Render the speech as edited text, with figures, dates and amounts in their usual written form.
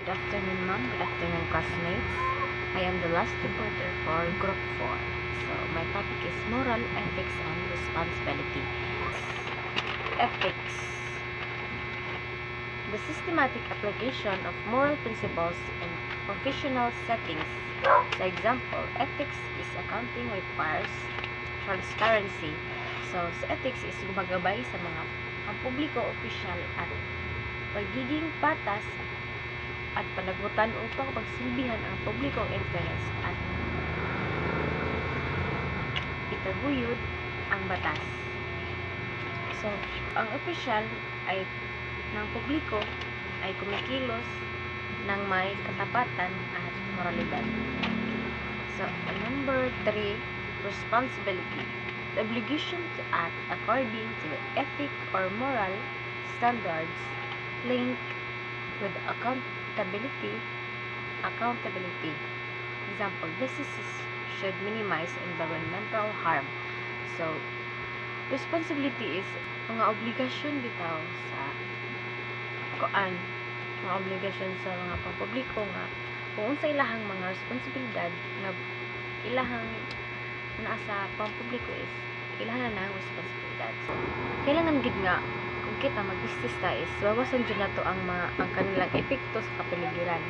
Good afternoon, ma'am. Good afternoon, classmates. I am the last reporter for Group 4. So, my topic is moral, ethics, and responsibility. Ethics. The systematic application of moral principles in professional settings. For example, ethics is accounting requires transparency. So, sa ethics is gumagabay sa mga pampubliko, opisyal, at pagiging patas at panagutan upang pagsilbihan ang publikong interest at itaguyod ang batas. So, ang opisyal ay ng publiko ay kumikilos ng may katapatan at moralidad. So, number 3, responsibility. The obligation to act according to ethic or moral standards linked with accountability. Example, businesses should minimize environmental harm. So, responsibility is mga obligasyon bitaw sa mga obligasyon sa mga pampubliko nga kung sa ilahang mga responsibilidad nga ilahang nasa pampubliko is ilahang na ang responsibilidad. So, kailangan gid nga kung kita mag-business ta is bawasan dyan na to ang kanilang epekto sa kapaligiran.